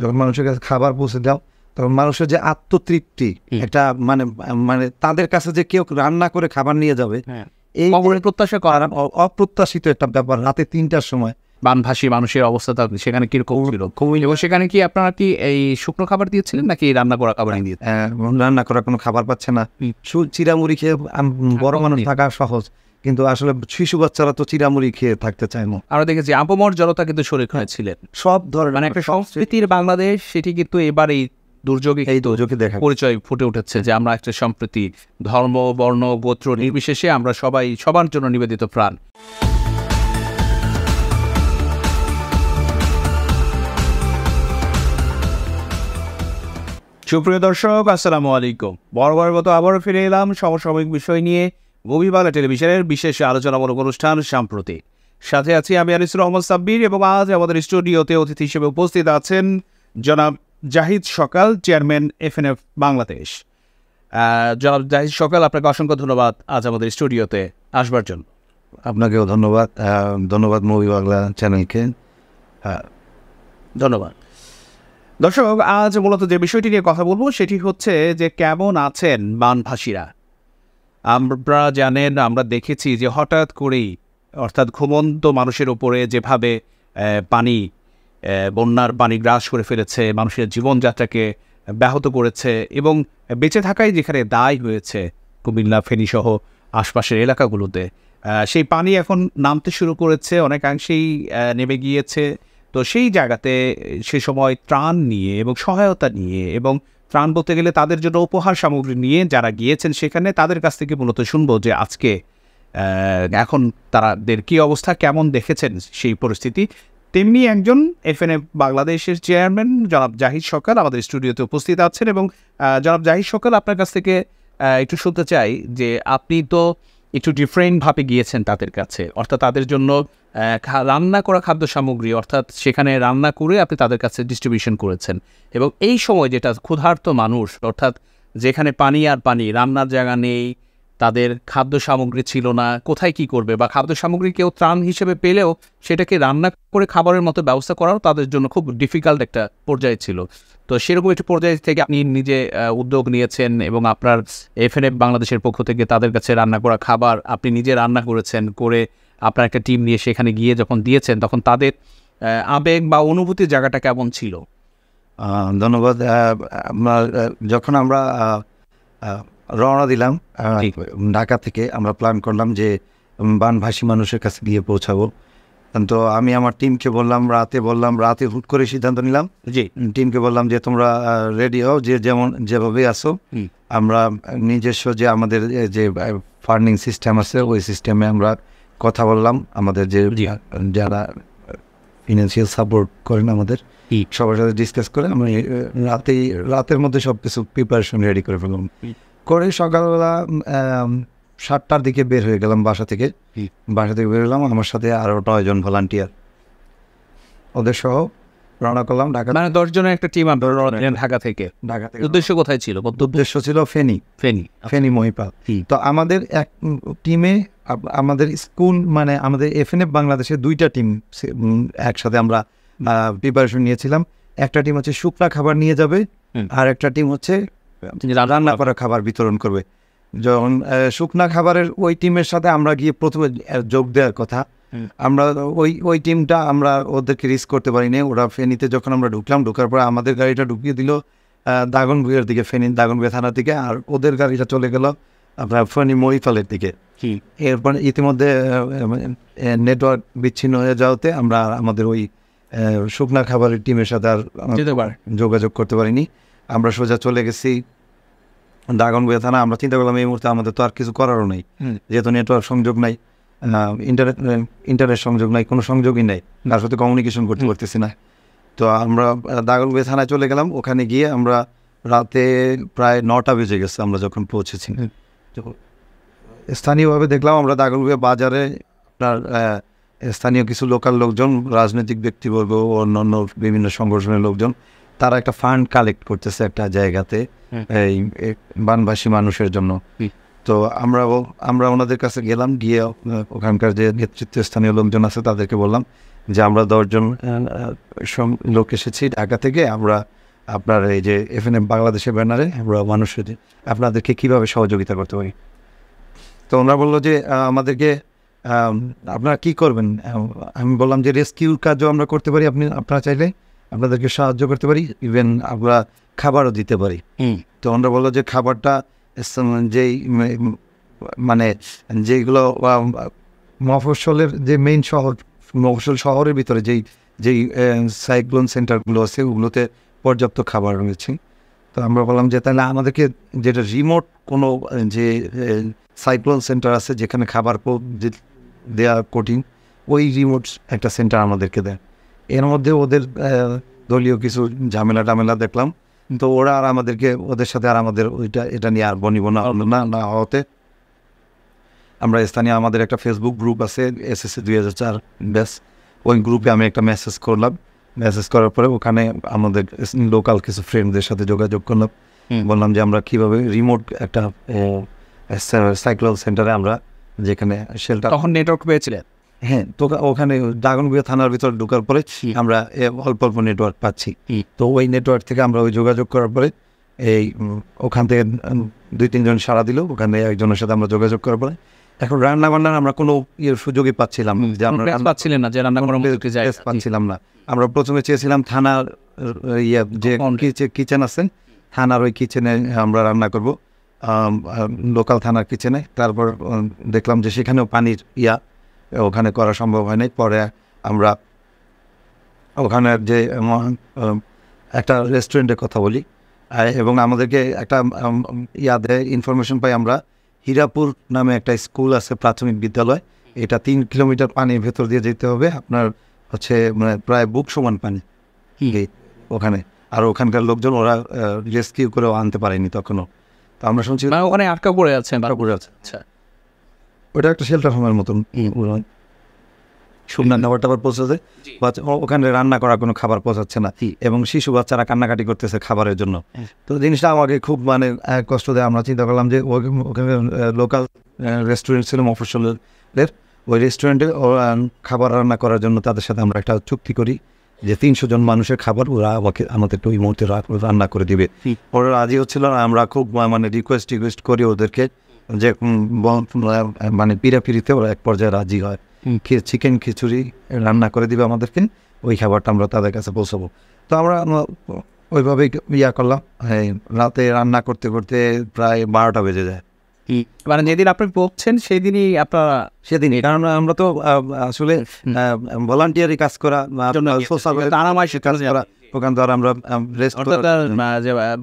যখন মানুষের কাছে খাবার পৌঁছে দাও তখন মানুষের যে আত্মতৃপ্তি একটা মানে মানে তাদের কাছে যে কেউ রান্না করে খাবার নিয়ে যাবে এই প্রত্যাশা করা অপ্রত্যাশিত একটা ব্যাপার। রাতে 3টার সময় বানভাসী মানুষের অবস্থা সেখানে কিরকম ছিল, এবং সেখানে কি আপনারা কি এই শুকনো খাবার দিয়েছিলেন নাকি রান্না করা খাবার দিয়েছিলেন? রান্না করা কোনো খাবার পাচ্ছে না, চিরামুড়ি খেয়ে বড় মানুষ থাকা সহজ, কিন্তু আসলে শিশু বাচ্চারা তো চিরামুড়ি খেয়ে থাকতে চায় না। আমরা দেখেছি আপামর জনতা কিন্তু শরীর হয়েছিলেন, সব ধরনের মানে একটা সংস্কৃতির বাংলাদেশ, সেটি কিন্তু এবার এই দুর্যোগে দেখা পরিচয় ফুটে উঠেছে যে আমরা একটা সম্প্রীতি, ধর্ম বর্ণ গোত্র নির্বিশেষে আমরা সবাই সবার জন্য নিবেদিত প্রাণ। সুপ্রিয় দর্শক, আসসালামু আলাইকুম। বরাবরের মতো আবারও ফিরে এলাম সমসাময়িক বিষয় নিয়ে মুভি বাংলা টেলিভিশনের বিশেষ আলোচনামূলক অনুষ্ঠান সাম্প্রতি। সাথে আছি আমি আনিসুর রহমান সাব্বির, এবং আজ আমাদের স্টুডিওতে অতিথি হিসেবে উপস্থিত আছেন জনাব জাহিদ সকাল, চেয়ারম্যান FNF বাংলাদেশ। জনাব জাহিদ সকাল, আপনাকে অসংখ্য ধন্যবাদ আজ আমাদের স্টুডিওতে আসবার জন্য। আপনাকেও ধন্যবাদ, ধন্যবাদ মুভি বাংলা চ্যানেলকে, ধন্যবাদ। দর্শক, আজ মূলত যে বিষয়টি নিয়ে কথা বলবো সেটি হচ্ছে যে কেমন আছেন বানভাসীরা। আমরা জানেন, আমরা দেখেছি যে হঠাৎ করেই, অর্থাৎ ঘুমন্ত মানুষের উপরে যেভাবে বন্যার পানি গ্রাস করে ফেলেছে, মানুষের জীবনযাত্রাকে ব্যাহত করেছে, এবং বেঁচে থাকাই যেখানে দায় হয়েছে কুমিল্লা ফেনীসহ আশপাশের এলাকাগুলোতে, সেই পানি এখন নামতে শুরু করেছে, অনেকাংশেই নেমে গিয়েছে। তো সেই জায়গাতে সে সময় ত্রাণ নিয়ে এবং সহায়তা নিয়ে, এবং ত্রাণ বলতে গেলে তাদের জন্য উপহার সামগ্রী নিয়ে যারা গিয়েছেন সেখানে, তাদের কাছ থেকে মূলত শুনবো যে আজকে এখন তাদের কী অবস্থা, কেমন দেখেছেন সেই পরিস্থিতি। তেমনি একজন FNF বাংলাদেশের চেয়ারম্যান জনাব জাহিদ সকাল আমাদের স্টুডিওতে উপস্থিত আছেন, এবং জনাব জাহিদ সকাল, আপনার কাছ থেকে একটু শুনতে চাই যে আপনি তো একটু ডিফারেন্টভাবে গিয়েছেন তাদের কাছে, অর্থাৎ তাদের জন্য রান্না করা খাদ্য সামগ্রী, অর্থাৎ সেখানে রান্না করে আপনি তাদের কাছে ডিস্ট্রিবিউশন করেছেন, এবং এই সময় যেটা ক্ষুধার্ত মানুষ, অর্থাৎ যেখানে পানি আর পানি, রান্নার জায়গা নেই, তাদের খাদ্য সামগ্রী ছিল না, কোথায় কি করবে, বা খাদ্য সামগ্রী কেউ ত্রাণ হিসেবে পেলেও সেটাকে রান্না করে খাবারের মতো ব্যবস্থা করাও তাদের জন্য খুব ডিফিকাল্ট একটা পর্যায়ে ছিল। তো সেরকম একটি পর্যায় থেকে আপনি নিজে উদ্যোগ নিয়েছেন, এবং আপনার FNF বাংলাদেশের পক্ষ থেকে তাদের কাছে রান্না করা খাবার আপনি নিজে রান্না করেছেন, করে আপনার একটা টিম নিয়ে সেখানে গিয়ে যখন দিয়েছেন, তখন তাদের আবেগ বা অনুভূতির জায়গাটা কেমন ছিল? ধন্যবাদ। যখন আমরা রওনা দিলাম ঢাকা থেকে, আমরা প্ল্যান করলাম যে বানভাসী মানুষের কাছে গিয়ে পৌঁছাবো। তো আমি আমার টিমকে রাতে হুট করে সিদ্ধান্ত নিলাম, টিমকে বললাম যে তোমরা রেডি হও, যেভাবে আসো। আমরা নিজস্ব যে আমাদের যে ফান্ডিং সিস্টেম আছে, ওই সিস্টেমে আমরা কথা বললাম, আমাদের যে যারা ফিনান্সিয়াল সাপোর্ট করেন আমাদের সবার সাথে ডিসকাস করে আমরা রাতের মধ্যে সব কিছু প্রিপারেশন রেডি করে ফেললাম। করে সকালবেলা 7টার দিকে বের হয়ে গেলাম বাসা থেকে বের হলাম, আমার সাথে আরও 9 জন ভলান্টিয়ার, ওদের সহ রওনা করলাম ঢাকা। মানে 10 জনের একটা টিম ঢাকা থেকে। উদ্দেশ্য কোথায় ছিল? উদ্দেশ্য ছিল ফেনী মহিপাল। তো আমাদের এক টিমে আমাদের স্কুল, মানে আমাদের FNF বাংলাদেশের 2টা টিম একসাথে আমরা প্রিপারেশন নিয়েছিলাম। একটা টিম হচ্ছে শুকনা খাবার নিয়ে যাবে, আর একটা টিম হচ্ছে রান্না করা খাবার বিতরণ করবে। যখন শুকনা খাবারের ওই টিমের সাথে আমরা গিয়ে প্রথমে যোগ দেওয়ার কথা, আমরা ওই টিমটা আমরা ওদেরকে রিস্ক করতে পারিনি। ওরা ফেনীতে যখন আমরা ঢোকার পরে আমাদের গাড়িটা ঢুকিয়ে দিল দাগনভূঞার দিকে, ফেনীর দাগনভূঞা থানার দিকে, আর ওদের গাড়িটা চলে গেল আপনার ফেনী মহিপালের দিকে। এরপর ইতিমধ্যে নেটওয়ার্ক বিচ্ছিন্ন হয়ে যাওয়াতে আমরা আমাদের ওই শুকনা খাবারের টিমের সাথে আর যোগাযোগ করতে পারিনি। আমরা সোজা চলে গেছি দাগনভূঞা থানা। আমরা চিন্তা করলাম এই মুহূর্তে আমাদের তো আর কিছু করারও নেই, যেহেতু নেটওয়ার্ক সংযোগ নাই, ইন্টারনেট সংযোগ নাই, কোনো সংযোগই নেই, তার সাথে কমিউনিকেশন করতে পারতেছি না। তো আমরা দাগনভূঞা থানায় চলে গেলাম। ওখানে গিয়ে আমরা রাতে প্রায় 9টা বেজে গেছে আমরা যখন পৌঁছেছি। স্থানীয়ভাবে দেখলাম আমরা দাগনভূঞা বাজারে আপনার স্থানীয় কিছু লোকাল লোকজন, রাজনৈতিক ব্যক্তিবর্গ, অন্যান্য বিভিন্ন সংগঠনের লোকজন, তারা একটা ফান্ড কালেক্ট করতেছে একটা জায়গাতে এই বানভাসী মানুষের জন্য। তো আমরা ওনাদের কাছে গেলাম, গিয়ে ওখানকার যে নেতৃত্ব স্থানীয় লোকজন আছে তাদেরকে বললাম যে আমরা 10 জন লোক এসেছি ঢাকা থেকে, আমরা আপনার এই যে এফএনএম বাংলাদেশের ব্যানারে আমরা মানুষের আপনাদেরকে কীভাবে সহযোগিতা করতে পারি। তো ওনারা বললো যে আমাদেরকে আপনারা কী করবেন। আমি বললাম যে রেস্কিউর কাজও আমরা করতে পারি, আপনারা চাইলে আপনাদেরকে সাহায্য করতে পারি, ইভেন আমরা খাবারও দিতে পারি। তো ওনারা বললো যে খাবারটা যেই মানে যেগুলো মফস্বলের যে মেইন শহর, মফস্বল শহরের ভিতরে যেই সাইক্লোন সেন্টারগুলো আছে ওগুলোতে পর্যাপ্ত খাবার রয়েছে। তো আমরা বললাম যে তাহলে আমাদেরকে যেটা রিমোট কোনো যে সাইক্লোন সেন্টার আছে যেখানে খাবার দেওয়া কঠিন, ওই রিমোট একটা সেন্টার আমাদেরকে দেয়। এর মধ্যে ওদের দলীয় কিছু ঝামেলা টামেলা দেখলাম, তো ওরা আর আমাদেরকে ওদের সাথে আর আমাদের এটা নিয়ে আর বনিব না হওয়াতে আমরা স্থানীয় আমাদের একটা ফেসবুক গ্রুপ আছে SSC 2004 ব্যাস, ওই গ্রুপে আমি একটা মেসেজ করলাম। মেসেজ করার পরে ওখানে আমাদের লোকাল কিছু ফ্রেন্ডদের সাথে যোগাযোগ করলাম, বললাম যে আমরা কীভাবে রিমোট একটা সাইক্লোন সেন্টারে আমরা যেখানে শেল্টার। তখন নেটওয়ার্ক পেয়েছিলেন? হ্যাঁ, তো ওখানে দাগনভূঞা থানার ভিতরে ঢোকার পরে আমরা অল্প অল্প নেটওয়ার্ক পাচ্ছি। তো ওই নেটওয়ার্ক থেকে আমরা ওই যোগাযোগ করার পরে এই ওখান থেকে 2-3 জন সাড়া দিল, ওখানে একজনের সাথে আমরা যোগাযোগ করার পরে এখন রান্না বান্নার আমরা কোনো সুযোগই পাচ্ছিলাম যে আমরা পাচ্ছিলেন না, যে রান্না করার মতো পাচ্ছিলাম না। আমরা প্রথমে চেয়েছিলাম থানার যে কিচেন আছে, থানার ওই কিচেনে আমরা রান্না করব, লোকাল থানার কিচেনে। তারপর দেখলাম যে সেখানেও পানির ওখানে করা সম্ভব হয় নাই। পরে আমরা ওখানে যে একটা রেস্টুরেন্টের কথা বলি এবং আমাদেরকে একটা ইনফরমেশন পাই আমরা, হীরাপুর নামে একটা স্কুল আছে, প্রাথমিক বিদ্যালয়। এটা 3 কিলোমিটার পানির ভেতর দিয়ে যেতে হবে, আপনার হচ্ছে মানে প্রায় বুক সমান পানি ওখানে। আর ওখানকার লোকজন ওরা রেস্কিউ করেও আনতে পারেনি তখনও। তো আমরা শুনছি ওখানে আটকা পড়ে আছে। আচ্ছা, ওটা একটা শেল্টার হোমের মতন খাবার পৌঁছাচ্ছে, ওখানে রান্না করা কোনো খাবার পৌঁছাচ্ছে না, এবং শিশু বাচ্চারা কান্নাকাটি করতেছে খাবারের জন্য। তো জিনিসটা আমাকে খুব মানে কষ্ট দেয়। আমরা চিন্তা করলাম যে ওখানে লোকাল রেস্টুরেন্ট ছিল মফস্বলের, ওই রেস্টুরেন্টে খাবার রান্না করার জন্য তাদের সাথে আমরা একটা চুক্তি করি যে 300 জন মানুষের খাবার ওরা আমাদেরকে ওই মুহূর্তে রান্না করে দিবে। ওরা রাজি হচ্ছিল না। আমরা খুব মানে রিকোয়েস্ট করি ওদেরকে যে মানে পিড়াপিড়িতে ওরা এক পর্যায়ে রাজি হয়, চিকেন খিচুড়ি রান্না করে দিবে আমাদেরকে, ওই খাবারটা আমরা তাদের কাছে পৌঁছাবো। তো আমরা ওইভাবেই করলাম। রাতে রান্না করতে করতে প্রায় 12টা বেজে যায়। মানে যেদিন আপনি পৌঁছছেন সেদিনই আপনারা? সেদিনই, কারণ আমরা তো আসলে ভলান্টিয়ারি কাজ করা, ওখান দ্বারা আমরা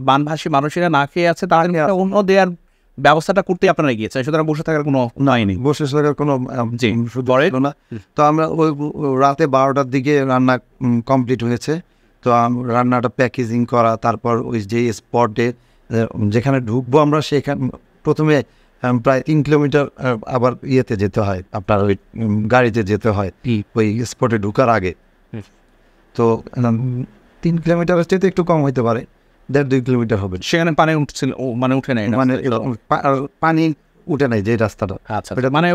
বানভাসী মানুষেরা না খেয়ে আছে, তাহলে অন্য দেওয়ার ব্যবস্থাটা করতে আপনারা গিয়েছে, সুতরাং বসে থাকার কোনো হয়নি, বসে থাকার কোনো না। তো আমরা ওই রাতে 12টার দিকে রান্না কমপ্লিট হয়েছে। তো রান্নাটা প্যাকেজিং করা, তারপর ওই যে স্পটে যেখানে ঢুকবো আমরা, সেখানে প্রথমে প্রায় 3 কিলোমিটার আবার ইয়েতে যেতে হয়, আপনার ওই গাড়িতে যেতে হয় ওই স্পটে ঢুকার আগে। তো 3 কিলোমিটার হচ্ছে তো একটু কম হইতে পারে, 1.5-2 কিলোমিটার হবে। সেখানে পানি উঠছিল, মানে উঠে নাই, মানে পানি উঠে নাই যে রাস্তাটা। আচ্ছা, মানে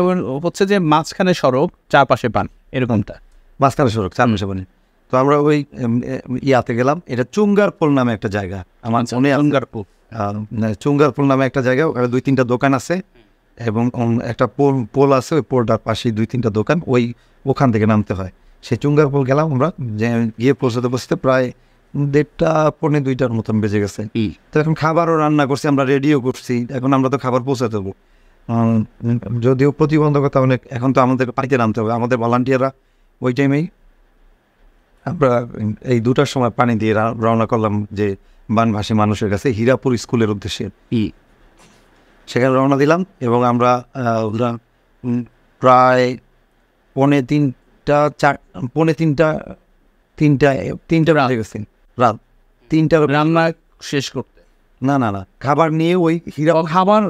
হচ্ছে যে মাঝখানে সড়ক, চারপাশে পানি, এরকমটা মাঝখানে সড়ক, চারপাশে পানি। তো আমরা ওই ইয়াতে গেলাম, এটা চুঙ্গারপোল নামে একটা জায়গা, আমার মনে চুঙ্গারপোল নামে একটা জায়গা। ওখানে 2-3টা দোকান আছে এবং একটা পোল আছে, ওই পোলটার পাশেই 2-3টা দোকান, ওখান থেকে নামতে হয়। সেই চুঙ্গারপোল গেলাম আমরা, গিয়ে পৌঁছতে প্রায় 1:30-2টার মতন বেজে গেছে। তো এখন খাবারও রান্না করছি, আমরা রেডিও করছি, এখন আমরা তো খাবার পৌঁছাতে দেবো। যদিও প্রতিবন্ধকতা অনেক, এখন তো আমাদের পানিতে নামতে হবে। আমাদের ভলান্টিয়াররা ওই টাইমেই আমরা এই 2টার সময় পানি দিয়ে রওনা করলাম যে বানভাসী মানুষের কাছে, হীরাপুর স্কুলের উদ্দেশ্যে। সেখানে রওনা দিলাম এবং আমরা প্রায় 3:30 বেজে গেছি, রাত 3টা রান্না শেষ করতে। না, খাবার নিয়ে ওই খাবার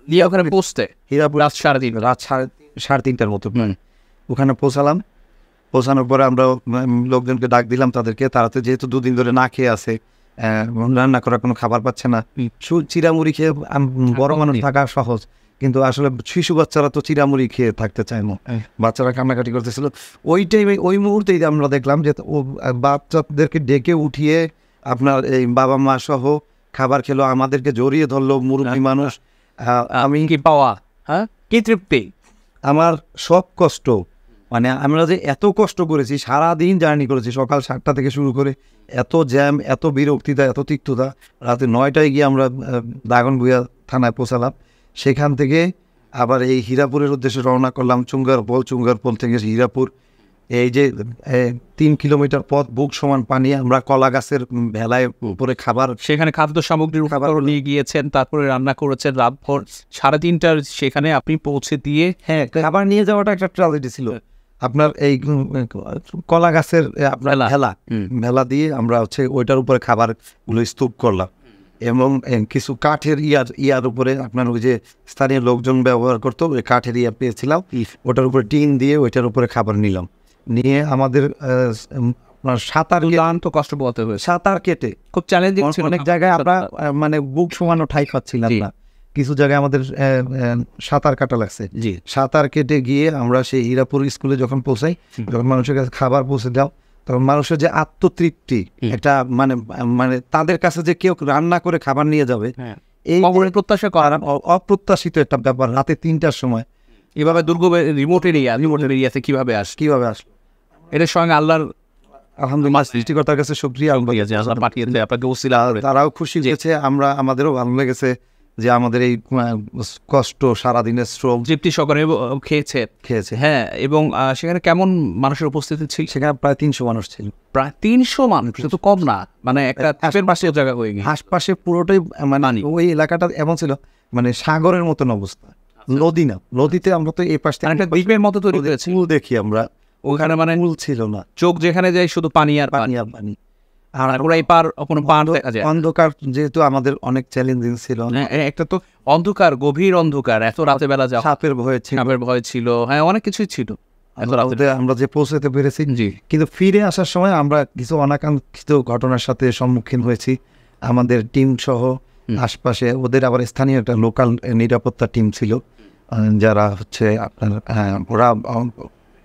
দিয়ে ওখানে পৌঁছতে হীরাপুর রাত 3:30টার মতো ওখানে পৌঁছালাম। পৌঁছানোর পরে আমরা লোকজনকে ডাক দিলাম তাদেরকে, তারাতে যেহেতু 2 দিন ধরে না খেয়ে আছে, রান্না করা কোনো খাবার পাচ্ছে না, চিরামুড়ি খেয়ে বড় মানুষ থাকা সহজ, কিন্তু আসলে শিশু বাচ্চারা তো চিরামুড়ি খেয়ে থাকতে চায় না, বাচ্চারা কান্নাকাটি করতেছিল। ওই টাইমে ওই মুহূর্তেই আমরা দেখলাম যে ও বাচ্চাদেরকে ডেকে উঠিয়ে আপনার এই বাবা মা সহ খাবার খেলো, আমাদেরকে জড়িয়ে ধরলো, মুরব্বী মানুষ। আমি কি পাওয়া, হ্যাঁ, কি তৃপ্তি। আমার সব কষ্ট, মানে আমরা যে এত কষ্ট করেছি, সারাদিন জার্নি করেছি, সকাল 7টা থেকে শুরু করে, এত জ্যাম, এত বিরক্তিতা, এত তিক্ততা, রাতে 9টায় গিয়ে আমরা দাগনভূঞা থানায় পৌঁছালাম। সেখান থেকে আবার এই হীরাপুরের উদ্দেশ্যে রওনা করলাম, চুঙ্গারপোল থেকে হীরাপুর, এই যে 3 কিলোমিটার পথ, বুক সমান পানি। আমরা কলা গাছের ভেলায় উপরে খাবার, সেখানে খাদ্য সামগ্রীর খাবার নিয়ে গিয়েছেন, তারপরে রান্না করেছেন রাতভর, 3:30টার সেখানে আপনি পৌঁছে দিয়ে। হ্যাঁ, খাবার নিয়ে যাওয়াটা একটা ট্র্যাজেডি ছিল। আপনার এই কলা গাছের আপনার ভেলা দিয়ে আমরা হচ্ছে ওইটার উপরে খাবারগুলো স্তূপ করলাম, এবং কিছু কাঠের ইয়ার উপরে আপনার ওই যে স্থানীয় লোকজন ব্যবহার করতো, ওই কাঠের ইয়া পেয়েছিলাম, ওটার উপরে টিন দিয়ে ওইটার উপরে খাবার নিলাম। নিয়ে আমাদের সাঁতার তো কষ্ট বলতে হয়েছে, সাঁতার কেটে খুব চ্যালেঞ্জিং ছিল। অনেক জায়গায় আমরা মানে বুক সমানো ঠাই পাচ্ছিলাম না, কিছু জায়গায় আমাদের সাঁতার কাটা লাগছে। সাঁতার কেটে গিয়ে আমরা সেই হীরাপুর স্কুলে যখন পৌঁছাই, যখন মানুষের কাছে খাবার পৌঁছে দাও, তখন মানুষের যে আত্মতৃপ্তি, একটা মানে মানে তাদের কাছে যে কেউ রান্না করে খাবার নিয়ে যাবে, এই প্রত্যাশা করা অপ্রত্যাশিত একটা ব্যাপার। রাতে 3টার সময় এভাবে দুর্গম রিমোট এরিয়াতে কিভাবে আসলো, এটা স্বয়ং আল্লাহর আলহামদুলিল্লাহ সৃষ্টিকর্তার কাছে শুকরিয়া, পাঠিয়েছে আপনাকে ওসিলা। তারাও খুশি হয়েছে, আমাদেরও ভালো লেগেছে যে আমাদের এই কষ্ট, সারাদিনের শ্রম তৃপ্তি সহকারে খেয়েছে। হ্যাঁ, এবং সেখানে কেমন মানুষের উপস্থিতি ছিল? সেখানে প্রায় 300 মানুষ ছিল। প্রায় 300 মানুষ, তো কম না, মানে একটা পাশে জায়গা হয়ে গেছে। আশপাশে পুরোটাই মানে ওই এলাকাটা এমন ছিল, মানে সাগরের মতন অবস্থা, নদী না, নদীতে আমরা তো এই পাশ থেকে একটা দ্বীপের মতো তৈরি হয়েছে, দেখি আমরা ওখানে, মানে মূল ছিল না, চোখ যেখানে যায় শুধু পানি আর পানি। আর ওরা এই পার কোনো পার দেখা যায়, অন্ধকার, যেহেতু আমাদের অনেক চ্যালেঞ্জিং ছিল। একটা তো অন্ধকার, গভীর অন্ধকার, এত রাতে বেলা যাওয়া, সাপের ভয় ছিল, হ্যাঁ, অনেক কিছুই ছিল। আমরা যে পৌঁছাতে পেরেছি, কিন্তু ফিরে আসার সময় আমরা কিছু অনাকাঙ্ক্ষিত ঘটনার সাথে সম্মুখীন হয়েছি। আমাদের টিম সহ আশপাশে ওদের আবার স্থানীয় একটা লোকাল নিরাপত্তা টিম ছিল, যারা হচ্ছে আপনার ওরা,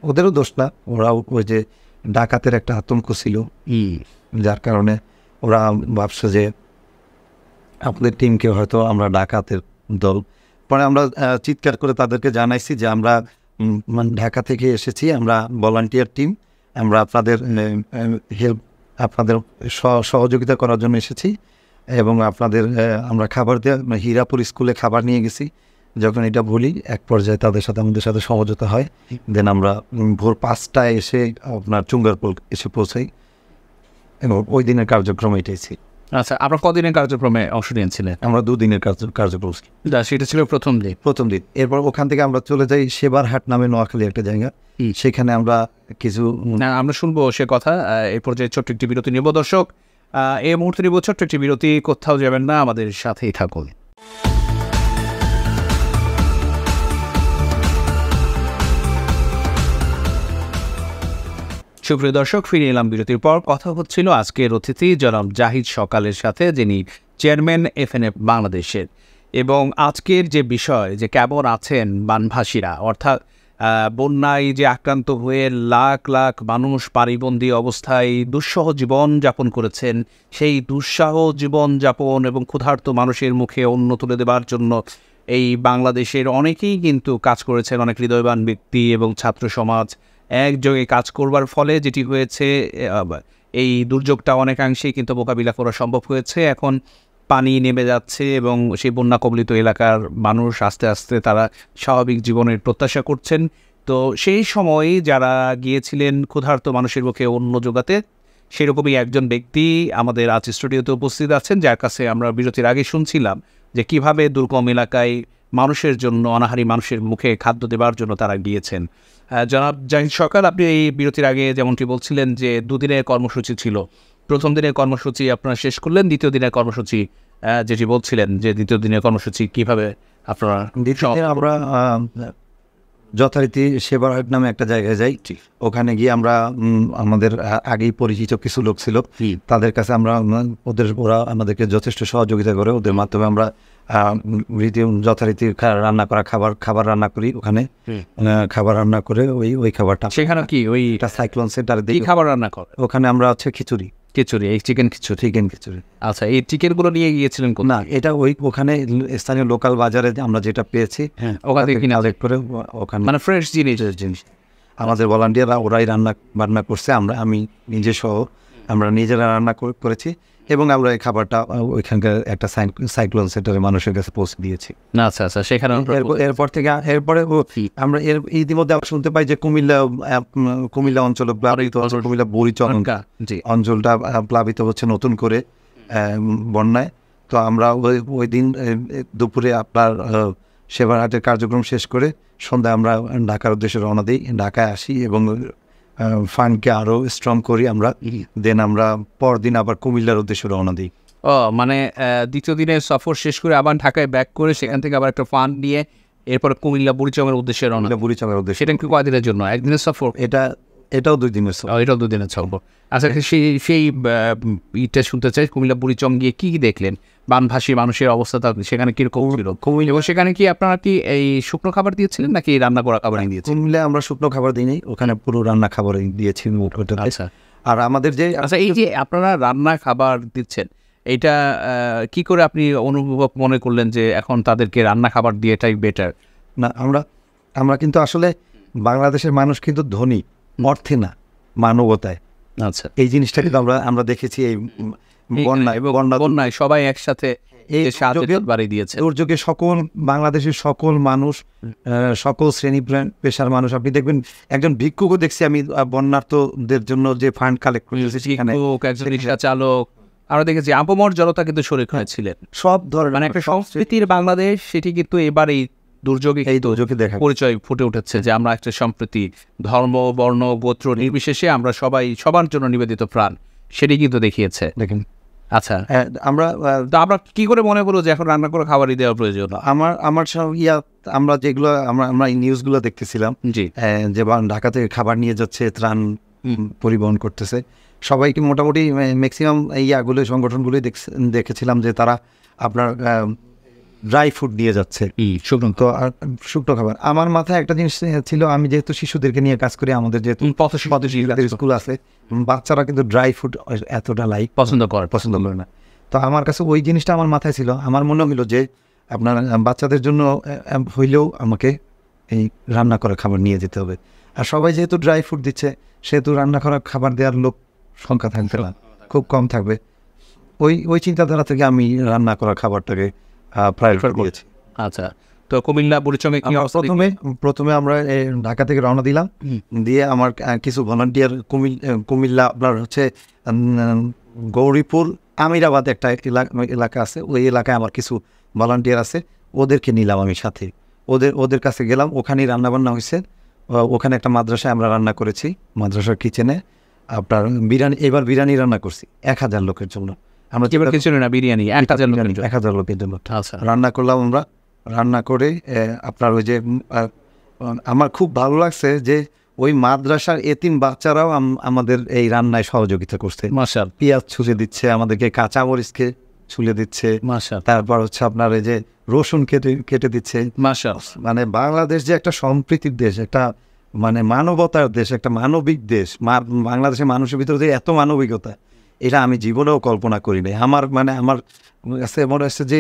ওদেরও দোষ না, ওরা ওই যে ডাকাতের একটা আতঙ্ক ছিল, যার কারণে ওরা ভাবছে যে আপনাদের টিমকে হয়তো আমরা ডাকাতের দল। পরে আমরা চিৎকার করে তাদেরকে জানাইছি যে আমরা ঢাকা থেকে এসেছি, আমরা ভলান্টিয়ার টিম, আমরা আপনাদের আপনাদের সহযোগিতা করার জন্য এসেছি, এবং আপনাদের আমরা খাবার দিয়ে হীরাপুর স্কুলে খাবার নিয়ে গেছি। যখন এটা বলি, এক পর্যায়ে তাদের সাথে আমাদের সাথে সমঝোতা হয়, দেন আমরা ভোর 5টায় এসে আপনার চুঙ্গারপোল এসে পৌঁছাই, এবং ওই দিনের কার্যক্রম এটাই ছিল। আচ্ছা, আপনার কদিনের কার্যক্রমে অংশ নিয়েছিলেন? আমরা 2 দিনের কার্যক্রম, সেটা ছিল প্রথম দিন। এরপর ওখান থেকে আমরা চলে যাই সেবারহাট নামে নোয়াখালী একটা জায়গা, সেখানে আমরা কিছু আমরা শুনবো সে কথা। এই পর্যায়ে ছোট্ট একটি বিরতি নেব দর্শক, এই মুহূর্তে নেব ছোট্ট একটি বিরতি, কোথাও যাবেন না, আমাদের সাথেই থাকুন। সুপ্রিয় দর্শক, ফিরে এলাম বিরতির পর। কথা হচ্ছিল আজকের অতিথি জনাব জাহিদ সকালের সাথে, যিনি চেয়ারম্যান এফএনএফ বাংলাদেশের। এবং আজকের যে বিষয়, যে কেমন আছেন বানভাসীরা, অর্থাৎ বন্যায় যে আক্রান্ত হয়ে লাখ লাখ মানুষ পারিবন্দী অবস্থায় দুঃসহ জীবন যাপন করেছেন, সেই দুঃসহ জীবন যাপন এবং ক্ষুধার্ত মানুষের মুখে অন্ন তুলে দেবার জন্য এই বাংলাদেশের অনেকেই কিন্তু কাজ করেছেন, অনেক হৃদয়বান ব্যক্তি এবং ছাত্র সমাজ একযোগে কাজ করবার ফলে যেটি হয়েছে, এই দুর্যোগটা অনেকাংশেই কিন্তু মোকাবিলা করা সম্ভব হয়েছে। এখন পানি নেমে যাচ্ছে এবং সেই বন্যা কবলিত এলাকার মানুষ আস্তে আস্তে তারা স্বাভাবিক জীবনের প্রত্যাশা করছেন। তো সেই সময় যারা গিয়েছিলেন ক্ষুধার্ত মানুষের মুখে অন্ন জোগাতে, সেরকমই একজন ব্যক্তি আমাদের আজ স্টুডিওতে উপস্থিত আছেন, যার কাছে আমরা বিরতির আগে শুনছিলাম যে কিভাবে দুর্গম এলাকায় মানুষের জন্য, অনাহারী মানুষের মুখে খাদ্য দেবার জন্য তারা গিয়েছেন। জনাব জাহিদ সকাল, আপনি এই বিরতির আগে যেমনটি বলছিলেন যে 2 দিনের কর্মসূচি ছিল, প্রথম দিনের কর্মসূচি আপনারা শেষ করলেন, দ্বিতীয় দিনের কর্মসূচি যেটি বলছিলেন যে দ্বিতীয় দিনের কর্মসূচি কিভাবে আপনারা? আমরা যথারীতি সেবারহাট নামে একটা জায়গায় যাই, ওখানে গিয়ে আমরা আমাদের আগেই পরিচিত কিছু লোক ছিল, তাদের কাছে আমরা ওরা আমাদেরকে যথেষ্ট সহযোগিতা করে, ওদের মাধ্যমে আমরা যথারীতি রান্না করা খাবার রান্না করি ওখানে। খাবার রান্না করে ওই খাবারটা সেখানে কি ওই সাইক্লোন সেন্টারে দিই। খাবার রান্না করে ওখানে আমরা হচ্ছে খিচুড়ি, এই চিকেন খিচুড়ি। আচ্ছা, এই চিকেনগুলো নিয়ে গিয়েছিলেন না, এটা ওখানে স্থানীয় লোকাল বাজারে আমরা যেটা পেয়েছি ওখান থেকে কিনে কালেক্ট করে ওখানে, মানে ফ্রেশ জিনিস। আমাদের ভলান্টিয়াররা ওরাই রান্না করছে, আমি নিজে সহ আমরা নিজেরা রান্না করেছি এবং আমরা এই খাবারটা ওইখানকার একটা সাইক্লোন সেন্টারে মানুষের কাছে পৌঁছে দিয়েছি। আচ্ছা, সেখানে এরপরে আমরা ইতিমধ্যে আমরা শুনতে পাই যে কুমিল্লা অঞ্চলে প্লাবিত, কুমিল্লা বুড়িচং অঞ্চলটা প্লাবিত হচ্ছে নতুন করে বন্যায়। তো আমরা ওই দিন দুপুরে আপনার সেবারহাটের কার্যক্রম শেষ করে সন্ধ্যায় আমরা ঢাকার উদ্দেশ্যে রওনা দিই, ঢাকায় আসি এবং ফান্ডকে আরও স্ট্রং করি আমরা। দেন আমরা পরদিন আবার কুমিল্লার উদ্দেশ্যে রওনা দিই। মানে দ্বিতীয় দিনের সফর শেষ করে আবার ঢাকায় ব্যাক করে সেখান থেকে আবার একটা ফান্ড নিয়ে এরপর কুমিল্লা বুড়িচংয়ের উদ্দেশ্যে রওনা। বুড়িচংয়ের উদ্দেশ্যে। সেটা কি কয়দিনের জন্য? একদিনের সফর? এটাও 2 দিনের সফর। এটাও 2 দিনের সফর। আচ্ছা, সেই ইটা শুনতে চাই, কুমিল্লা বুড়িচং গিয়ে কি দেখলেন? বানভাসী মানুষের অবস্থা সেখানে কিরকম ছিল? এবং সেখানে কি আপনারা কি এই শুকনো খাবার দিয়েছিলেন নাকি রান্না করা খাবার দিয়েছিলেন? কুমিল্লা আমরা শুকনো খাবার দিই, ওখানে পুরো রান্না খাবার দিয়েছি। আচ্ছা, আর আমাদের যে এই যে আপনারা রান্না খাবার দিচ্ছেন, এটা কি করে আপনি অনুভব মনে করলেন যে এখন তাদেরকে রান্না খাবার দিয়ে এটাই বেটার? না, আমরা কিন্তু আসলে বাংলাদেশের মানুষ কিন্তু ধনী অর্থে না, মানবতায়। আচ্ছা, এই জিনিসটা কিন্তু আমরা দেখেছি এই বন্যায় সবাই একসাথে দুর্যোগে সকল বাংলাদেশের সকল মানুষ, সকল শ্রেণী পেশার মানুষ। আপনি দেখবেন একজন ভিক্ষুকও দেখছি আমি বন্যার্থদের জন্য যে ফান্ড কালেক্ট করেছি, একজন রিক্সা চালক, আমরা দেখেছি আপামর জনতা কিন্তু শরীর ছিলেন। সব ধরনের মানে একটা সংস্কৃতির বাংলাদেশ, সেটি কিন্তু এবার এই দুর্যোগে দেখা পরিচয় ফুটে উঠেছে যে আমরা একটা সম্প্রীতি, ধর্ম, বর্ণ, গোত্র নির্বিশেষে আমরা সবার জন্য নিবেদিত প্রাণ, সেটি কিন্তু দেখিয়েছে। দেখেন, আচ্ছা, আমরা কি করে মনে করবো যে এখন রান্না করে খাবারই দেওয়া প্রয়োজন? আমার আমরা যেগুলো আমরা এই নিউজগুলো দেখতেছিলাম যে ঢাকা থেকে খাবার নিয়ে যাচ্ছে, ত্রাণ পরিবহন করতেছে, সবাইকে মোটামুটি ম্যাক্সিমাম সংগঠনগুলোই দেখেছিলাম যে তারা আপনার ড্রাই ফুড নিয়ে যাচ্ছে, শুকনো খাবার। আমার মাথায় একটা জিনিস ছিল, আমি যেহেতু শিশুদেরকে নিয়ে কাজ করি, আমাদের যেহেতু স্কুল আছে, বাচ্চারা কিন্তু ড্রাই ফুড এতটা পছন্দ করে না। তো আমার কাছে ওই জিনিসটা আমার মাথায় ছিল। আমার মনে হলো যে আপনার বাচ্চাদের জন্য হইলেও আমাকে এই রান্না করা খাবার নিয়ে যেতে হবে। আর সবাই যেহেতু ড্রাই ফুড দিচ্ছে, সেহেতু রান্না করা খাবার দেওয়ার লোক সংখ্যা থাকবে না, খুব কম থাকবে। ওই চিন্তাধারা থেকে আমি রান্না করা খাবারটাকে প্রায়োরিটি দিয়েছি। আচ্ছা, তো কুমিল্লা বুড়িচংয়ে প্রথমে আমরা ঢাকা থেকে রওনা দিলাম, দিয়ে আমার কিছু ভলান্টিয়ার কুমিল্লা আপনার হচ্ছে গৌরীপুর আমিরাবাদ একটা এলাকা আছে, ওই এলাকায় আমার কিছু ভলান্টিয়ার আছে, ওদেরকে নিলাম আমি সাথে। ওদের কাছে গেলাম, ওখানেই রান্নাবান্না হয়েছে। ওখানে একটা মাদ্রাসায় আমরা রান্না করেছি, মাদ্রাসার কিচেনে আপনার বিরিয়ানি রান্না করছি 1000 লোকের জন্য। আমরা বিরিয়ানি 1000 লোকের জন্য রান্না করলাম। আমরা রান্না করে আপনার ওই যে আমার খুব ভালো লাগছে যে ওই মাদ্রাসার এতিম বাচ্চারাও আমাদের এই রান্নায় সহযোগিতা করছে। পেঁয়াজ ছুলে দিচ্ছে আমাদেরকে, কাঁচামরিচকে ছুলে দিচ্ছে, তারপর হচ্ছে আপনার এই যে রসুন কেটে দিচ্ছে। মানে বাংলাদেশ যে একটা সম্প্রীতির দেশ, একটা মানে মানবতার দেশ, একটা মানবিক দেশ, বাংলাদেশের মানুষের ভিতরে যে এত মানবিকতা, এটা আমি জীবনেও কল্পনা করি নাই। আমার কাছে মনে হচ্ছে যে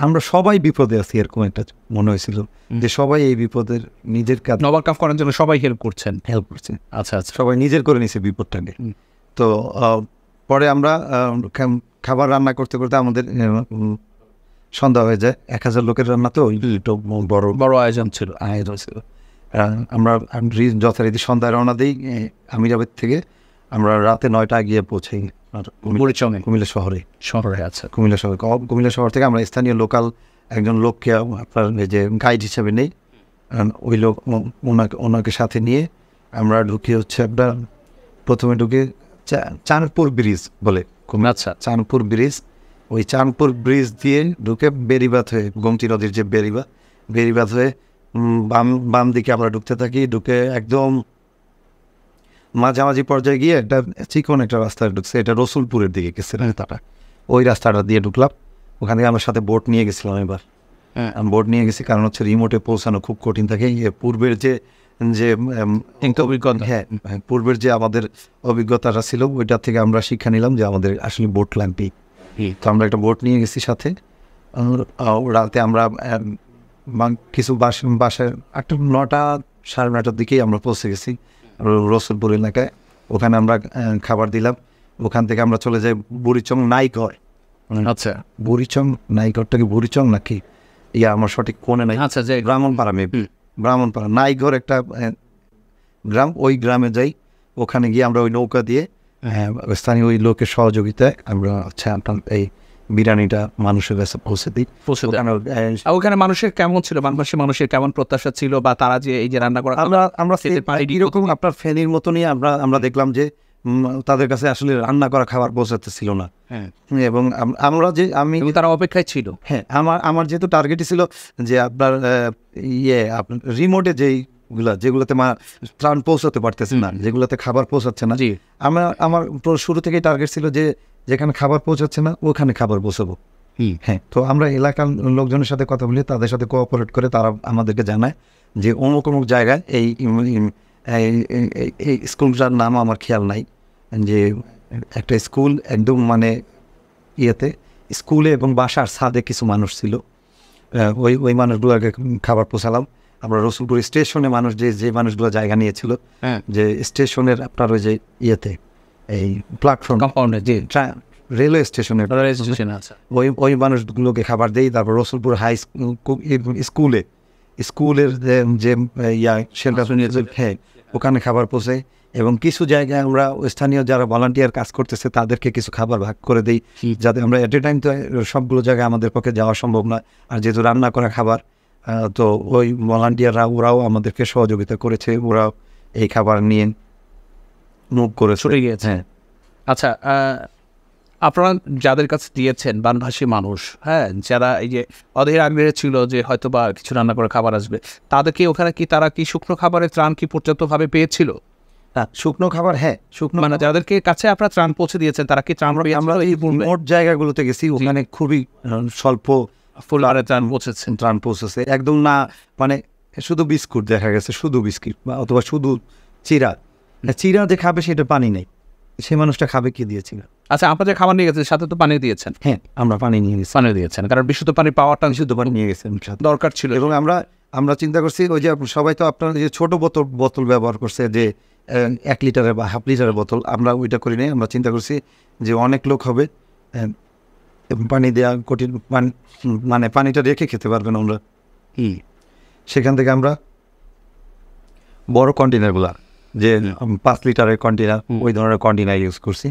আমরা সবাই বিপদে আছি, এরকম একটা মনে হয়েছিল যে সবাই এই বিপদের নিজের কাজ ওভারকাম করার জন্য সবাই হেল্প করছে। আচ্ছা, সবাই নিজের করে নিছে বিপদটাকে। তো পরে আমরা খাবার রান্না করতে করতে আমাদের সন্ধ্যা হয়ে যায়। 1000 লোকের রান্না তো বড় আয়োজন ছিল। আমরা যথারীতি সন্ধ্যায় রওনা দিই আমিরাবাদ থেকে। আমরা রাতে 9টায় গিয়ে পৌঁছাই কুমিল্লা শহরে। আচ্ছা, কুমিল্লা শহর থেকে আমরা স্থানীয় লোকাল একজন লোককে আপনার যে গাইড হিসাবে নেই, ওই লোক ওনাকে সাথে নিয়ে আমরা ঢুকি হচ্ছে আপনার প্রথমে ঢুকে চাঁদপুর ব্রিজ বলে। আচ্ছা, চাঁদপুর ব্রিজ, ওই চাঁদপুর ব্রিজ দিয়ে ঢুকে বেরিবাদ হয়ে, গোমতী নদীর যে বেরিবাদ হয়ে বাম দিকে আমরা ঢুকতে থাকি। ঢুকে একদম মাঝামাঝি পর্যায়ে গিয়ে একটা চিকন একটা রাস্তায় ঢুকছে, এটা রসুলপুরের দিকে গেছে রাস্তাটা। ওই রাস্তাটা দিয়ে ঢুকলাম, ওখান থেকে আমার সাথে বোট নিয়ে গেছিলাম। এবার বোট নিয়ে গেছি, কারণ হচ্ছে রিমোটে পৌঁছানো খুব কঠিন থাকে। পূর্বের যে অভিজ্ঞতা, হ্যাঁ পূর্বের যে আমাদের অভিজ্ঞতাটা ছিল ওইটার থেকে আমরা শিক্ষা নিলাম যে আমাদের আসলে বোট লাগবেই। তো আমরা একটা বোট নিয়ে গেছি সাথে। রাতে আমরা কিছু বাসায় একটা 9টা সাড়ে 9টার দিকেই আমরা পৌঁছে গেছি রসুলপুর এলাকায়। ওখানে আমরা খাবার দিলাম। ওখান থেকে আমরা চলে যাই বুড়িচং নাইঘর। আচ্ছা, বুড়িচং নাইঘরটা কি বুড়িচং নাকি আমার সঠিক কোনে নাই। আচ্ছা, যে ব্রাহ্মণপাড়া ব্রাহ্মণপাড়া নাইঘর একটা গ্রাম, ওই গ্রামে যাই। ওখানে গিয়ে আমরা ওই নৌকা দিয়ে স্থানীয় ওই লোকের সহযোগিতায় আমরা আপনার এই বিরিয়ানিটা মানুষের কাছে পৌঁছে দিই। ওখানে মানুষের কেমন ছিল, বাংলাদেশের মানুষের কেমন প্রত্যাশা ছিল, বা তারা যে এই যে রান্না করা আমরা এরকম আপনার ফেনীর মতনই আমরা দেখলাম যে তাদের কাছে আসলে রান্না করা খাবার পৌঁছাতে ছিল না। এবং আমরা যে তারা অপেক্ষায় ছিল। হ্যাঁ, আমার যেহেতু টার্গেটই ছিল যে আপনার আপনার রিমোটে যেগুলোতে ত্রাণ পৌঁছাতে পারতেছে না, যেগুলোতে খাবার পৌঁছাচ্ছে না, আমার শুরু থেকেই টার্গেট ছিল যে যেখানে খাবার পৌঁছাচ্ছে না ওখানে খাবার পৌঁছাবো। হ্যাঁ, তো আমরা এলাকার লোকজনের সাথে কথা বলি, তাদের সাথে কোঅপারেট করে তারা আমাদেরকে জানায় যে অমুক অমুক জায়গায় এই স্কুলটার নাম আমার খেয়াল নাই, যে একটা স্কুল একদম মানে স্কুলে এবং বাসার ছাদে কিছু মানুষ ছিল। ওই মানুষগুলোকে খাবার পৌঁছালাম। আমরা রসুলপুর স্টেশনে মানুষ যে মানুষগুলো জায়গা নিয়েছিল, যে স্টেশনের আপনার ওই যে এই প্ল্যাটফর্ম কম্পাউন্ডে যে রেলওয়ে স্টেশনের ওই মানুষগুলোকে খাবার দেই। তারপর রসুলপুর হাই স্কুলের যে হ্যাঁ ওখানে খাবার পৌঁছে, এবং কিছু জায়গায় আমরা স্থানীয় যারা ভলান্টিয়ার কাজ করতেছে তাদেরকে কিছু খাবার ভাগ করে দিই, যাতে আমরা এট এ টাইম তো সবগুলো জায়গায় আমাদের পক্ষে যাওয়া সম্ভব নয়। আর যেহেতু রান্না করা খাবার, তো ওই ভলান্টিয়াররা ওরাও আমাদেরকে সহযোগিতা করেছে, ওরাও এই খাবার নিয়ে মুভ করে ছুটে গিয়েছে। আচ্ছা, আপনারা যাদের কাছে দিয়েছেন বানভাসী মানুষ, হ্যাঁ, যারা এই যে অধীর আগ্রহে ছিল যে হয়তো বা কিছু রান্না করে খাবার আসবে, তাদেরকে ওখানে কি তারা কি শুকনো খাবারের ত্রাণ কি পর্যাপ্তভাবে পেয়েছিল? শুকনো খাবার, হ্যাঁ শুকনো, মানে যাদেরকে কাছে আপনারা ত্রাণ পৌঁছে দিয়েছেন তারা কি ত্রাণ? আমরা এই মোট জায়গাগুলোতে গেছি, ওখানে খুবই স্বল্প ত্রাণ পৌঁছেছে। একদম না মানে শুধু বিস্কুট দেখা গেছে, শুধু বিস্কুট বা অথবা শুধু চিরা যে খাবে সেটা পানি নেই, সে মানুষটা খাবে কি দিয়েছিল? আচ্ছা, আপনাদের খাবার নিয়ে গেছেন, সাথে তো পানি দিয়েছেন? হ্যাঁ, আমরা পানি নিয়ে গেছি। পানি দিয়েছেন কারণ বিশুদ্ধ পানি পাওয়াটা, বিশুদ্ধ পানি নিয়ে গেছেন দরকার ছিল। এবং আমরা চিন্তা করছি ওই যে সবাই তো আপনার যে ছোট বোতল ব্যবহার করছে, যে 1 লিটারের বা হাফ লিটারের বোতল, আমরা ওইটা করি নাই। আমরা চিন্তা করছি যে অনেক লোক হবে, পানি দেওয়া কঠিন, মানে পানিটা রেখে খেতে পারবেন আমরা। সেখান থেকে আমরা বড় কন্টেনারগুলো, যে 5 লিটারের কন্টেনার, ওই ধরনের কন্টেনার ইউজ করছি।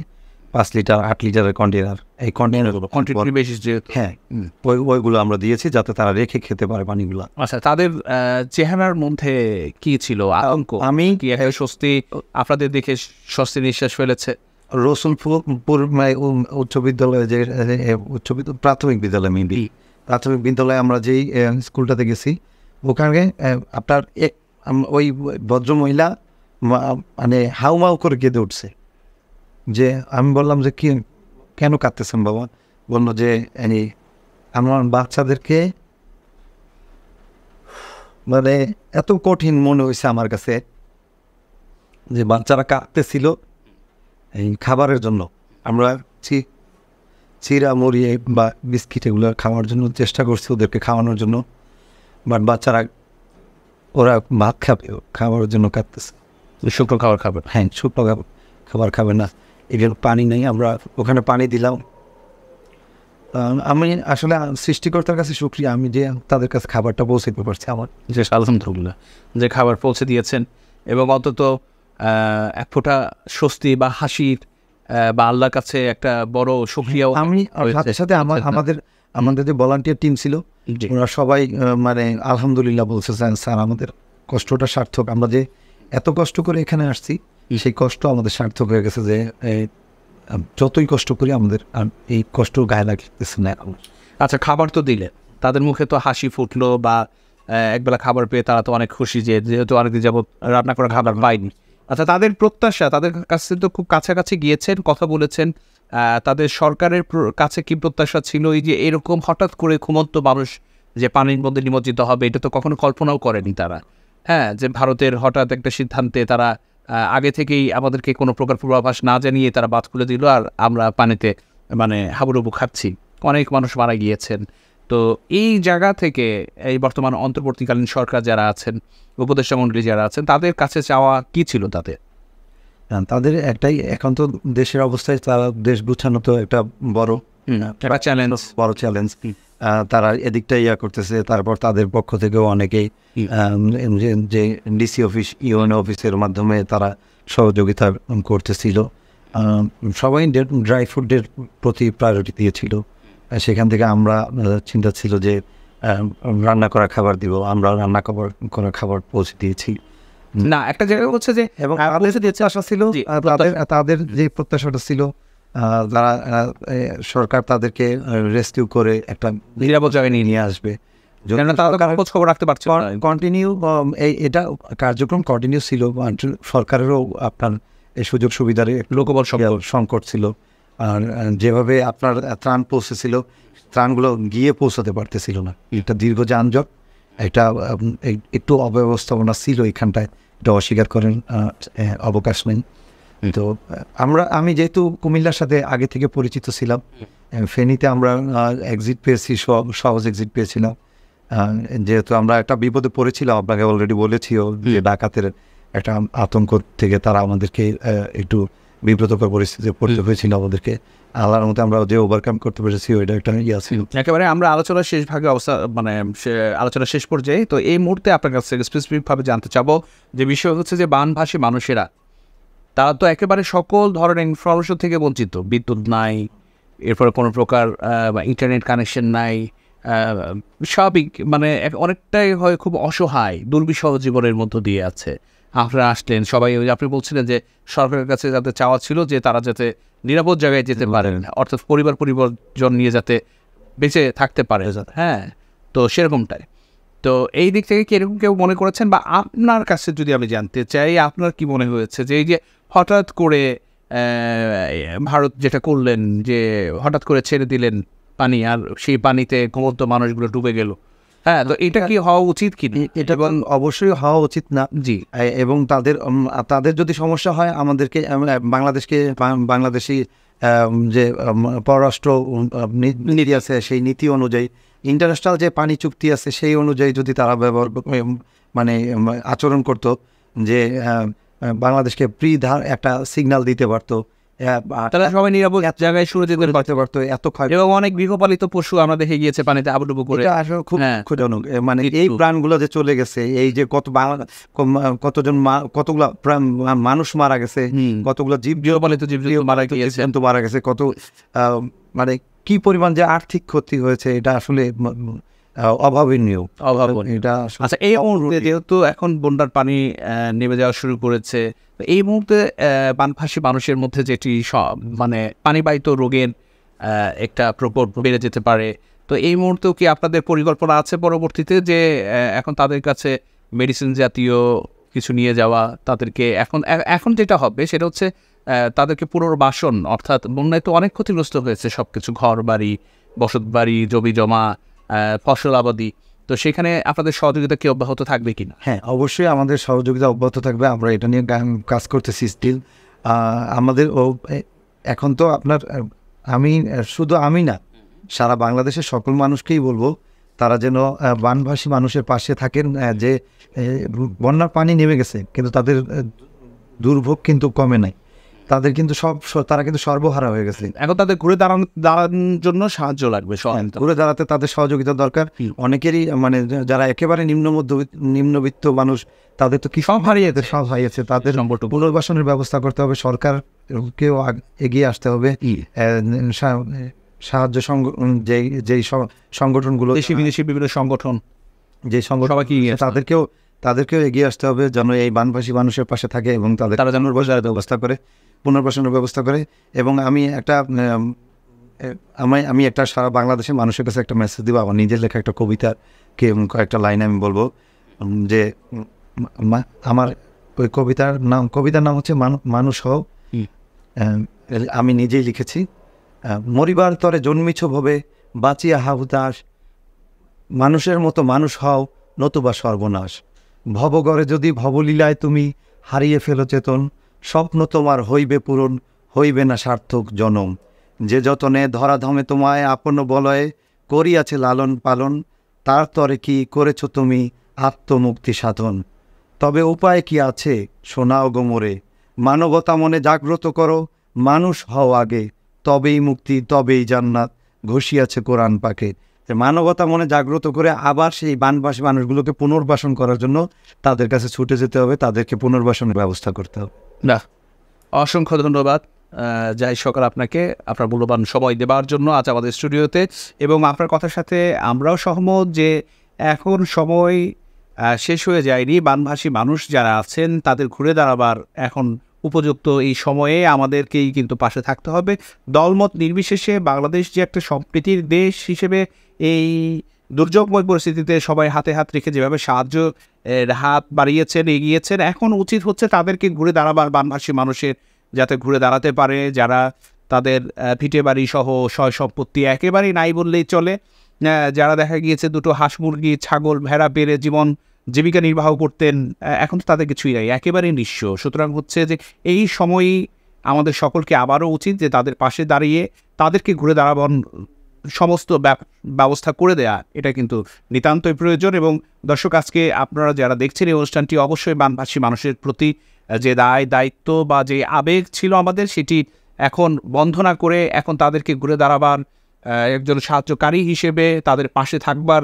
5 লিটার 8 লিটারের কন্টেনার, এই কন্টেনারগুলো হ্যাঁ ওইগুলো আমরা দিয়েছি যাতে তারা রেখে খেতে পারে পানিগুলো। আচ্ছা, তাদের চেহারার মধ্যে কি ছিল? আতঙ্ক? আমি কি একটা স্বস্তি আপনাদের দেখে স্বস্তি নিঃশ্বাস ফেলেছে? রসুলপুর উচ্চ বিদ্যালয়ে, যে প্রাথমিক বিদ্যালয়, প্রাথমিক বিদ্যালয়ে আমরা যেই স্কুলটাতে গেছি, ওখানে আপনার ওই ভদ্রমহিলা মানে হাউমাউ করে কেঁদে উঠছে। যে আমি বললাম যে কেন কাঁদতেছেন বাবা? বললো যে আমার বাচ্চাদেরকে, মানে এত কঠিন মনে হয়েছে আমার কাছে যে বাচ্চারা কাঁদতেছিল এই খাবারের জন্য। আমরা চিরা মুড়ি বা বিস্কিট এগুলো খাওয়ার জন্য চেষ্টা করছি, ওদেরকে খাওয়ানোর জন্য, বাট বাচ্চারা ওরা ভাত খাওয়ার জন্য কাঁদতেছে। শুকনো খাবার খাবে? হ্যাঁ, শুকনো খাবার খাবে না। এগুলো পানি নেই, আমরা ওখানে পানি দিলাম। আমি আসলে সৃষ্টিকর্তার কাছে শুকরিয়া, আমি যে তাদের কাছে খাবারটা পৌঁছে দিতে পারছি। আমার যে আলহামদুলিল্লাহ যে খাবার পৌঁছে দিয়েছেন, এবং অন্তত এক ফোঁটা স্বস্তি বা হাসির বা আল্লাহর কাছে একটা বড় শুকরিয়াও। আমি সাথে সাথে আমাদের যে ভলান্টিয়ার টিম ছিল, ওরা সবাই মানে আলহামদুলিল্লাহ বলছে, স্যার আমাদের কষ্টটা সার্থক, আমরা যে এত কষ্ট করে এখানে আসছি সেই কষ্ট আমাদের সার্থক হয়ে গেছে, যে যতই কষ্ট করি আমাদের এই কষ্ট গায়ে লাগতেছে না। আচ্ছা, খাবার তো দিলে, তাদের মুখে তো হাসি ফুটলো, বা একবেলা খাবার পেয়ে তারা তো অনেক খুশি, যেহেতু অনেকদিন যাবত রান্না করা খাবার পায়নি। আচ্ছা, তাদের প্রত্যাশা, তাদের কাছে তো খুব কাছাকাছি গিয়েছেন, কথা বলেছেন, তাদের সরকারের কাছে কি প্রত্যাশা ছিল? এই যে এরকম হঠাৎ করে ঘুমন্ত মানুষ যে পানির মধ্যে নিমজ্জিত হবে, এটা তো কখনো কল্পনাও করেনি তারা। হ্যাঁ, যে ভারতের হঠাৎ একটা সিদ্ধান্তে তারা আগে থেকেই আমাদেরকে কোনো প্রকার পূর্বাভাস না জানিয়ে তারা বাঁধ খুলে দিল, আর আমরা পানিতে মানে হাবুডুবু খাচ্ছি, অনেক মানুষ মারা গিয়েছেন। তো এই জায়গা থেকে এই বর্তমান অন্তর্বর্তীকালীন সরকার যারা আছেন, উপদেষ্টা মণ্ডলী যারা আছেন, তাদের কাছে চাওয়া কি ছিল তাদের? তাদের একটাই, এখন তো দেশের অবস্থায় তারা দেশ গুছানো তো একটা বড় চ্যালেঞ্জ। তারা এদিকটা করতেছে। তারপর তাদের পক্ষ থেকেও অনেকেই যে ডিসি অফিস, ইউএনও অফিসের মাধ্যমে তারা সহযোগিতা করতেছিল। সবাই ড্রাই ফুডের প্রতি প্রায়োরিটি দিয়েছিল। সেখান থেকে আমরা চিন্তা ছিল যে রান্না করা খাবার দিব, আমরা রান্না করা খাবার পৌঁছে দিয়েছি। না, একটা জায়গা হচ্ছে যে, এবং আশা ছিল, তাদের যে প্রত্যাশাটা ছিল, যারা সরকার তাদেরকে রেস্কিউ করে একটা নিরাপদ জায়গায় নিয়ে আসবে। খোঁজ খবর রাখতে পারছে কন্টিনিউ এটা কার্যক্রম কন্টিনিউ ছিল। সরকারেরও আপনার এই সুযোগ সুবিধার লোকবল সংকট ছিল। আর যেভাবে আপনার ত্রাণ পৌঁছেছিল, ত্রাণগুলো গিয়ে পৌঁছাতে পারতেছিল না। এটা দীর্ঘ যানজট, একটা একটু অব্যবস্থাপনা ছিল এখানটায়, এটা অস্বীকার করেন অবকাশ নেই। তো আমি যেহেতু কুমিল্লার সাথে আগে থেকে পরিচিত ছিলাম, ফেনীতে আমরা এক্সিট পেয়েছি, সহজ এক্সিট পেয়েছিলাম। যেহেতু আমরা একটা বিপদে পড়েছিলাম, আপনাকে অলরেডি বলেছিও যে ডাকাতের একটা আতঙ্ক থেকে তারা আমাদেরকে একটু বিব্রতকর পরিস্থিতিতে পড়তে হয়েছিল আমাদেরকে। আল্লাহর মধ্যে আমরা যে ওভারকাম করতে পেরেছি, ওইটা একটা ছিল। একেবারে আমরা আলোচনার শেষ ভাগে মানে আলোচনার শেষ পর্যায়ে। তো এই মুহূর্তে আপনার কাছে স্পেসিফিকভাবে জানতে চাবো যে বিষয় হচ্ছে যে বানভাসী মানুষেরা, তারা তো একেবারে সকল ধরনের ইনফরমেশন থেকে বঞ্চিত। বিদ্যুৎ নাই, এরপরে কোনো প্রকার ইন্টারনেট কানেকশন নাই, স্বাভাবিক মানে অনেকটাই হয় খুব অসহায় দুর্বিষহ জীবনের মধ্য দিয়ে আছে। আপনারা আসলেন সবাই, আপনি বলছিলেন যে সরকারের কাছে যাতে চাওয়া ছিল যে তারা যাতে নিরাপদ জায়গায় যেতে পারেন, অর্থাৎ পরিবারজন নিয়ে যাতে বেঁচে থাকতে পারে। হ্যাঁ, তো সেরকমটাই। তো এই দিক থেকে কি এরকম কেউ মনে করেছেন, বা আপনার কাছে যদি আমি জানতে চাই, আপনার কি মনে হয়েছে যে এই যে হঠাৎ করে ভারত যেটা করলেন, যে হঠাৎ করে ছেড়ে দিলেন পানি, আর সেই পানিতে ঘুমন্ত মানুষগুলো ডুবে গেল? হ্যাঁ, তো এটা কি হওয়া উচিত কি? এটা অবশ্যই হওয়া উচিত না। জি। এবং তাদের যদি সমস্যা হয়, আমাদেরকে বাংলাদেশি যে পররাষ্ট্র নীতি আছে, সেই নীতি অনুযায়ী, ইন্টারন্যাশনাল যে পানি চুক্তি আছে, সেই অনুযায়ী যদি তারা মানে আচরণ করতো, যে বাংলাদেশকে একটা সিগন্যাল দিতে পারতো, তারা সবাই নিরাপদ জায়গায় সরে যেতে পারতো। এত এবং অনেক গৃহপালিত পশু আমরা দেখে গিয়েছে পানিতে আবুডুবু করে। এটা আসলে খুব দুঃখজনক। মানে এই প্রাণগুলো যে চলে গেছে, এই যে কতগুলা মানুষ মারা গেছে, কতগুলো গৃহপালিত জীবজন্তু মারা গেছে, কত মানে কি পরিমাণ যে আর্থিক ক্ষতি হয়েছে, এটা আসলে অভাবনীয়। এটা আচ্ছা, এই মুহূর্তে যেহেতু এখন বন্যার পানি নেমে যাওয়া শুরু করেছে, এই মুহূর্তে বানভাসী মানুষের মধ্যে যেটি মানে পানিবাহিত রোগের একটা প্রকোপ বেড়ে যেতে পারে, তো এই মুহূর্তেও কি আপনাদের পরিকল্পনা আছে পরবর্তীতে যে এখন তাদের কাছে মেডিসিন জাতীয় কিছু নিয়ে যাওয়া? তাদেরকে এখন যেটা হবে সেটা হচ্ছে তাদেরকে পুনর্বাসন, অর্থাৎ বন্যায় তো অনেক ক্ষতিগ্রস্ত হয়েছে সব কিছু, ঘর বাড়ি, বসত বাড়ি, জমি জমা, ফসল আবাদি, তো সেখানে আপনাদের সহযোগিতা কি অব্যাহত থাকবে কিনা? হ্যাঁ, অবশ্যই আমাদের সহযোগিতা অব্যাহত থাকবে। আমরা এটা নিয়ে কাজ করতেছি স্টিল। আমাদের এখন তো আপনার আমি না, সারা বাংলাদেশের সকল মানুষকেই বলবো, তারা যেন বানভাসী মানুষের পাশে থাকেন। যে বন্যার পানি নেমে গেছে, কিন্তু তাদের দুর্ভোগ কিন্তু কমে নাই। তাদের কিন্তু তারা কিন্তু সর্বহারা হয়ে গেছে। এখন তাদের ঘুরে দাঁড়ানোর জন্য সাহায্য লাগবে, ঘুরে দাঁড়াতে তাদের সহযোগিতা দরকার। অনেকেরই মানে যারা একেবারে নিম্নবিত্ত মানুষ, তাদের তো কি সব হারিয়েছে। তাদের পুনর্বাসনের ব্যবস্থা করতে হবে। সরকারকেও এগিয়ে আসতে হবে। সাহায্য যেই সংগঠনগুলো, দেশি বিদেশি বিভিন্ন সংগঠন, যে তাদেরকেও এগিয়ে আসতে হবে, যেন এই বানভাসী মানুষের পাশে থাকে এবং তারা যেন পুনর্বাসনের ব্যবস্থা করে। এবং আমি একটা সারা বাংলাদেশের মানুষের কাছে একটা মেসেজ দিব। আমার নিজের লেখা একটা কবিতাকে কয়েকটা লাইন আমি বলবো, যে আমার ওই কবিতার নাম হচ্ছে মানুষ হও। আমি নিজেই লিখেছি। মরিবার তরে জন্মিছ ভবে, বাঁচিয়া হাহুতাস, মানুষের মতো মানুষ হও, নতুবা সর্বনাশ। ভবঘরে যদি ভবলীলায় তুমি হারিয়ে ফেলো চেতন, স্বপ্ন তোমার হইবে পূরণ, হইবে না সার্থক জনম। যে যতনে ধরাধামে তোমায় আপন বলয়ে করিয়াছে লালন পালন, তার তরে কি করেছ তুমি আত্মমুক্তি সাধন। তবে উপায় কি আছে শোনাও গো মোরে, মানবতা মনে জাগ্রত করো, মানুষ হও আগে, তবেই মুক্তি তবেই জান্নাত, ঘষিয়াছে কোরআন পাকে। মানবতা মনে জাগ্রত করে আবার সেই বানবাসী মানুষগুলোকে পুনর্বাসন করার জন্য তাদের কাছে ছুটে যেতে হবে, তাদেরকে পুনর্বাসনের ব্যবস্থা করতে হবে। না, অসংখ্য ধন্যবাদ যাই সকাল আপনাকে আপনার মূল্যবান সময় দেওয়ার জন্য আজ আমাদের স্টুডিওতে। এবং আপনার কথার সাথে আমরাও সহমত যে এখন সময় শেষ হয়ে যায়নি। বানভাসী মানুষ যারা আছেন তাদের ঘুরে দাঁড়াবার এখন উপযুক্ত এই সময়ে আমাদেরকেই কিন্তু পাশে থাকতে হবে। দলমত নির্বিশেষে বাংলাদেশ যে একটা সম্প্রীতির দেশ হিসেবে এই দুর্যোগময় পরিস্থিতিতে সবাই হাতে হাত রেখে যেভাবে সাহায্য হাত বাড়িয়েছেন, এগিয়েছেন, এখন উচিত হচ্ছে তাদেরকে ঘুরে দাঁড়াবার, বানভাসী মানুষের যাতে ঘুরে দাঁড়াতে পারে, যারা তাদের ভিটে বাড়ি সহ সয় সম্পত্তি একেবারেই নাই বললেই চলে, যারা দেখা গিয়েছে দুটো হাঁস মুরগি ছাগল ভেড়া পেরে জীবিকা নির্বাহ করতেন, এখন তো তাদের কিছুই নাই, একেবারেই নিঃস্ব। সুতরাং হচ্ছে যে এই সময়ই আমাদের সকলকে আবারও উচিত যে তাদের পাশে দাঁড়িয়ে তাদেরকে ঘুরে দাঁড়াবার সমস্ত ব্যবস্থা করে দেয়া, এটা কিন্তু নিতান্তই প্রয়োজন। এবং দর্শক, আজকে আপনারা যারা দেখছেন এই অনুষ্ঠানটি, অবশ্যই বানভাসী মানুষের প্রতি যে দায়িত্ব বা যে আবেগ ছিল আমাদের, সেটি এখন বন্ধ না করে এখন তাদেরকে ঘুরে দাঁড়াবার একজন সাহায্যকারী হিসেবে তাদের পাশে থাকবার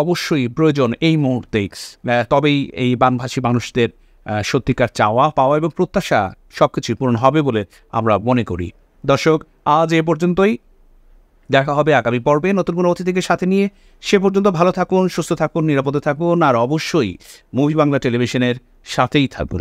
অবশ্যই প্রয়োজন এই মুহূর্তেই। তবেই এই বানভাসী মানুষদের সত্যিকার চাওয়া পাওয়া এবং প্রত্যাশা সব কিছুই পূরণ হবে বলে আমরা মনে করি। দর্শক, আজ এ পর্যন্তই। দেখা হবে আগামী পর্বে নতুন কোনো অতিথিকে সাথে নিয়ে। সে পর্যন্ত ভালো থাকুন, সুস্থ থাকুন, নিরাপদে থাকুন, আর অবশ্যই মুভি বাংলা টেলিভিশনের সাথেই থাকুন।